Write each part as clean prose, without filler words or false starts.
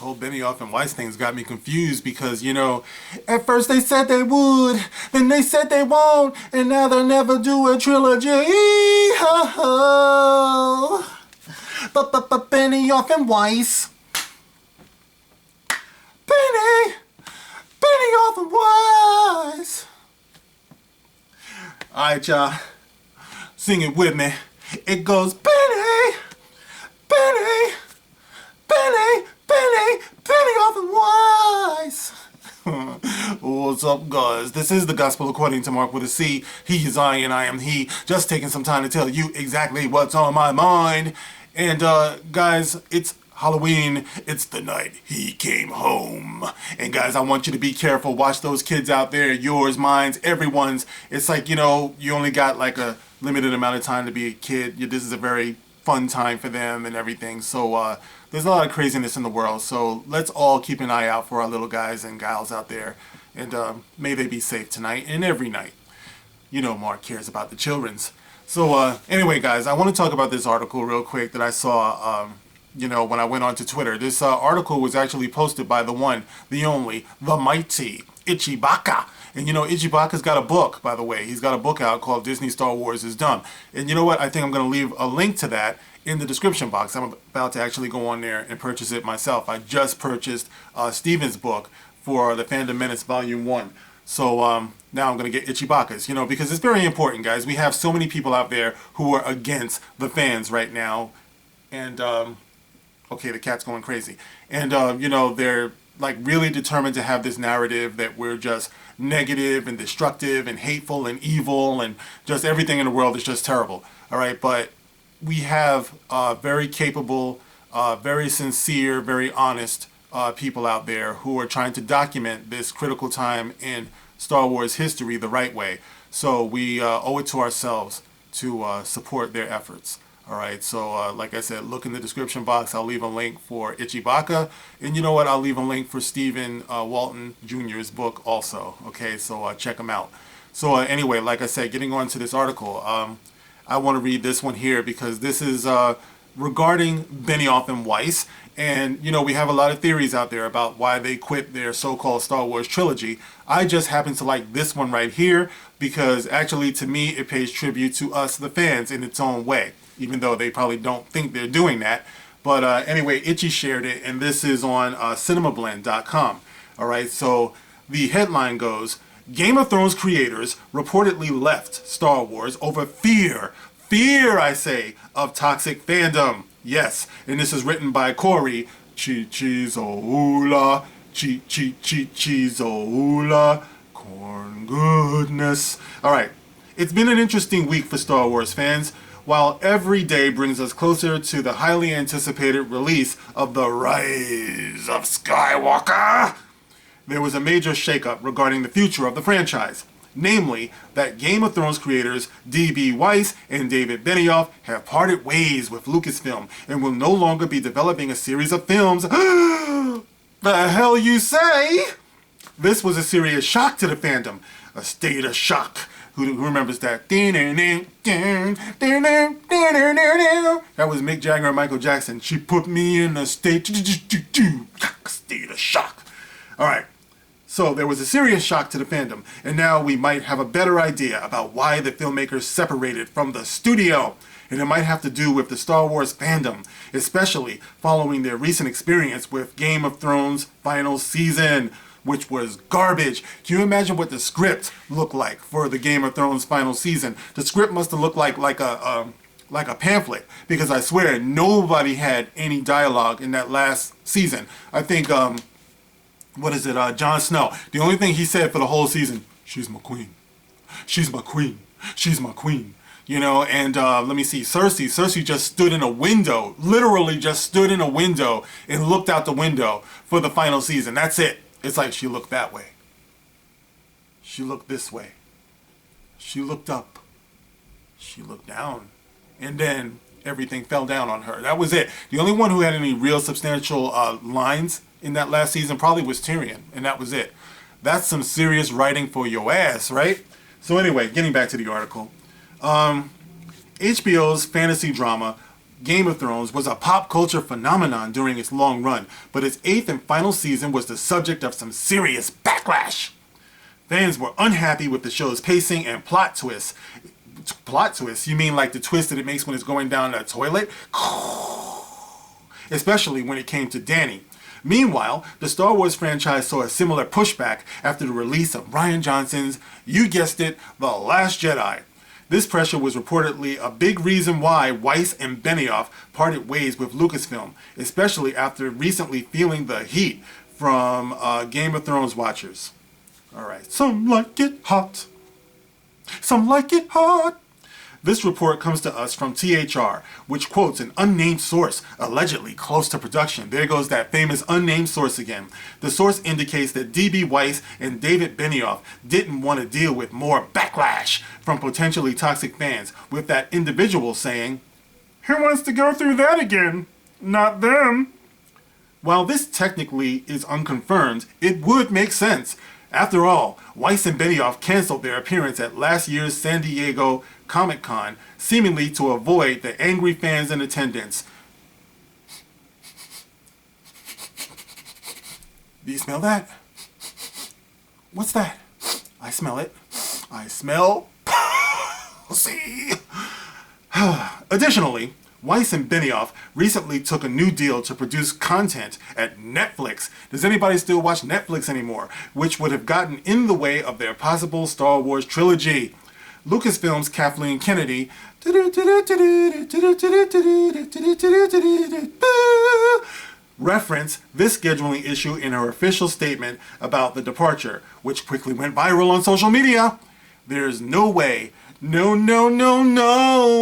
whole Benioff and Weiss thing's got me confused because, you know, at first they said they would, then they said they won't, and now they'll never do a trilogy. But Benioff and Weiss. Benioff and Weiss. Alright, y'all. Sing it with me. It goes Benioff and Weiss. What's up, guys? This is the Gospel according to Mark with a C. He is I and I am he. Just taking some time to tell you exactly what's on my mind. And guys, it's Halloween. It's the night he came home. And guys, I want you to be careful. Watch those kids out there. Yours, mine's, everyone's. It's like, you know, you only got like a limited amount of time to be a kid. This is a very fun time for them and everything. So there's a lot of craziness in the world. So let's all keep an eye out for our little guys and gals out there. And may they be safe tonight and every night. You know Mark cares about the children's. So anyway, guys, I want to talk about this article real quick that I saw, you know, when I went onto Twitter. This article was actually posted by the one, the only, the mighty Ichibaka. And you know, Ichibaka's got a book, by the way. He's got a book out called Disney Star Wars is Dumb. And you know what? I think I'm going to leave a link to that in the description box. I'm about to actually go on there and purchase it myself. I just purchased Steven's book for the Fandom Menace Volume 1. So now I'm going to get Ichibaka's, you know, because it's very important, guys. We have so many people out there who are against the fans right now. And, okay, the cat's going crazy. And, you know, they're like really determined to have this narrative that we're just negative and destructive and hateful and evil and just everything in the world is just terrible. All right. But we have very capable, very sincere, very honest people out there who are trying to document this critical time in Star Wars history the right way. So we owe it to ourselves to support their efforts. All right, so like I said, look in the description box. I'll leave a link for Ichibaka. And you know what? I'll leave a link for Stephen Walton Jr.'s book also. Okay, so check them out. So anyway, like I said, getting on to this article, I want to read this one here because this is regarding Benioff and Weiss. And, you know, we have a lot of theories out there about why they quit their so-called Star Wars trilogy. I just happen to like this one right here because actually, to me, it pays tribute to us, the fans, in its own way, even though they probably don't think they're doing that. But anyway, Itchy shared it, and this is on cinemablend.com. All right, so the headline goes, Game of Thrones creators reportedly left Star Wars over fear, I say, of toxic fandom. Yes, and this is written by Corey Chizoula, Chizoula, corn goodness. All right, it's been an interesting week for Star Wars fans. While every day brings us closer to the highly anticipated release of The Rise of Skywalker, there was a major shakeup regarding the future of the franchise. Namely, that Game of Thrones creators D.B. Weiss and David Benioff have parted ways with Lucasfilm and will no longer be developing a series of films. The hell you say? This was a serious shock to the fandom. A state of shock. Who remembers that? That was Mick Jagger and Michael Jackson. She put me in a state of shock. All right. So there was a serious shock to the fandom, and now we might have a better idea about why the filmmakers separated from the studio. And it might have to do with the Star Wars fandom, especially following their recent experience with Game of Thrones final season, which was garbage. Can you imagine what the script looked like for the Game of Thrones final season? The script must have looked like a pamphlet, because I swear nobody had any dialogue in that last season. I think Jon Snow. The only thing he said for the whole season, she's my queen. She's my queen. She's my queen. You know, and let me see, Cersei. Cersei just stood in a window, literally just stood in a window and looked out the window for the final season. That's it. It's like she looked that way. She looked this way. She looked up. She looked down. And then everything fell down on her. That was it. The only one who had any real substantial lines in that last season probably was Tyrion. And that was it. That's some serious writing for your ass, right? So anyway, getting back to the article. HBO's fantasy drama Game of Thrones was a pop culture phenomenon during its long run, but its 8th and final season was the subject of some serious backlash. Fans were unhappy with the show's pacing and plot twists. Plot twists? You mean like the twist that it makes when it's going down the toilet? Especially when it came to Dany. Meanwhile, the Star Wars franchise saw a similar pushback after the release of Rian Johnson's, you guessed it, The Last Jedi. This pressure was reportedly a big reason why Weiss and Benioff parted ways with Lucasfilm, especially after recently feeling the heat from Game of Thrones watchers. Alright, some like it hot. Some like it hot. This report comes to us from THR, which quotes an unnamed source, allegedly close to production. There goes that famous unnamed source again. The source indicates that D.B. Weiss and David Benioff didn't want to deal with more backlash from potentially toxic fans, with that individual saying, "Who wants to go through that again? Not them." While this technically is unconfirmed, it would make sense. After all, Weiss and Benioff canceled their appearance at last year's San Diego Comic-Con, seemingly to avoid the angry fans in attendance. Do you smell that? What's that? I smell it. I smell pussy. Additionally, Weiss and Benioff recently took a new deal to produce content at Netflix. Does anybody still watch Netflix anymore? Which would have gotten in the way of their possible Star Wars trilogy. Lucasfilm's Kathleen Kennedy referenced this scheduling issue in her official statement about the departure, which quickly went viral on social media. There's no way, no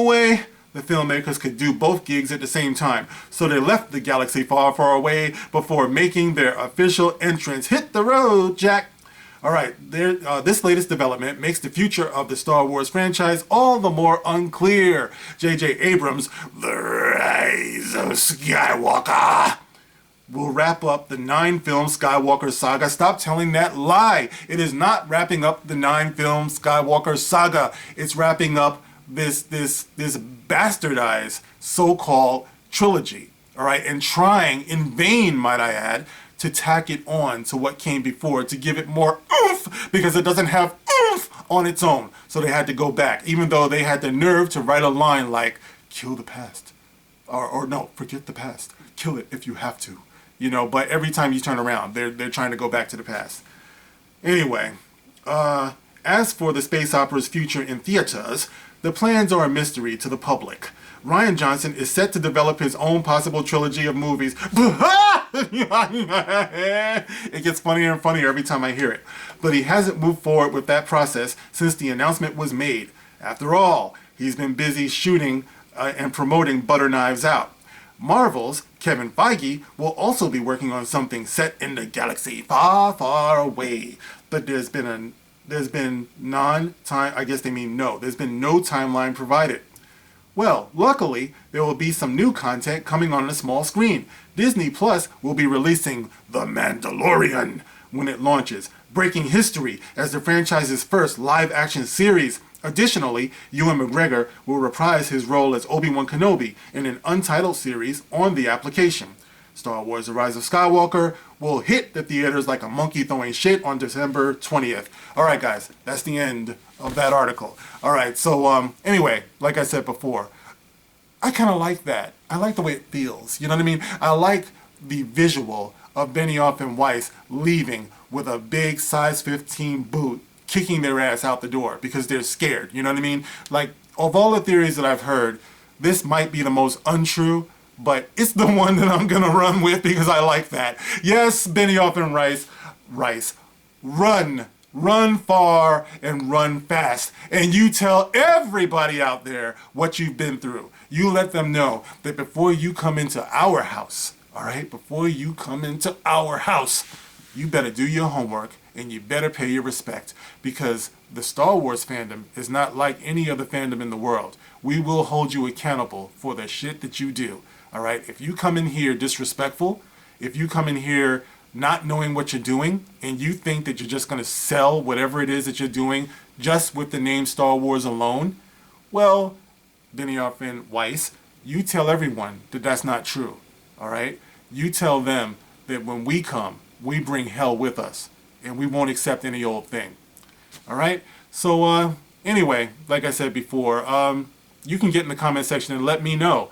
way the filmmakers could do both gigs at the same time, so they left the galaxy far, far away before making their official entrance. Hit the road, Jack. Alright, this latest development makes the future of the Star Wars franchise all the more unclear. J.J. Abrams' The Rise of Skywalker will wrap up the 9-film Skywalker saga. Stop telling that lie. It is not wrapping up the 9-film Skywalker saga. It's wrapping up this bastardized so-called trilogy. Alright, and trying in vain, might I add, to tack it on to what came before, to give it more oomph, because it doesn't have oomph on its own. So they had to go back, even though they had the nerve to write a line like, kill the past. Or no, forget the past. Kill it if you have to. You know, but every time you turn around, they're trying to go back to the past. Anyway, as for the space opera's future in theaters, the plans are a mystery to the public. Rian Johnson is set to develop his own possible trilogy of movies. It gets funnier and funnier every time I hear it. But he hasn't moved forward with that process since the announcement was made. After all, he's been busy shooting and promoting Butter Knives Out. Marvel's Kevin Feige will also be working on something set in the galaxy far, far away. But there's been no timeline provided. Well, luckily, there will be some new content coming on a small screen. Disney Plus will be releasing The Mandalorian when it launches, breaking history as the franchise's first live-action series. Additionally, Ewan McGregor will reprise his role as Obi-Wan Kenobi in an untitled series on the application. Star Wars The Rise of Skywalker will hit the theaters like a monkey throwing shit on December 20th. Alright guys, that's the end of that article. Alright, so anyway, like I said before, I kind of like that. I like the way it feels, you know what I mean? I like the visual of Benioff and Weiss leaving with a big size 15 boot, kicking their ass out the door because they're scared, you know what I mean? Like, of all the theories that I've heard, this might be the most untrue, but it's the one that I'm gonna run with because I like that. Yes, Benioff and Weiss, run far and run fast. And you tell everybody out there what you've been through. You let them know that before you come into our house, all right, before you come into our house, you better do your homework and you better pay your respect, because the Star Wars fandom is not like any other fandom in the world. We will hold you accountable for the shit that you do. All right, if you come in here disrespectful, if you come in here not knowing what you're doing, and you think that you're just going to sell whatever it is that you're doing just with the name Star Wars alone, well, Benioff and Weiss, you tell everyone that that's not true. All right? You tell them that when we come, we bring hell with us, and we won't accept any old thing. All right? So anyway, like I said before, you can get in the comment section and let me know.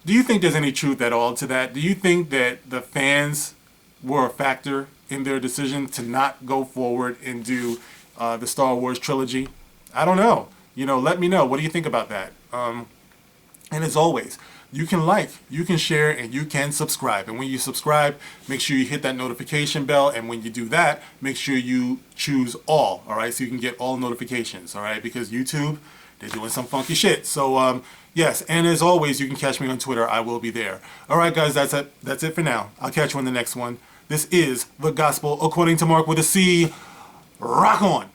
Do you think there's any truth at all to that? Do you think that the fans were a factor in their decision to not go forward and do the Star Wars trilogy? I don't know. You know, let me know. What do you think about that? And as always, you can like, you can share, and you can subscribe. And when you subscribe, make sure you hit that notification bell. And when you do that, make sure you choose all, all right? So you can get all notifications, all right? Because YouTube, they're doing some funky shit. So, yes, and as always, you can catch me on Twitter. I will be there. All right, guys, that's it. That's it for now. I'll catch you on the next one. This is The Gospel According to Mark with a C. Rock on!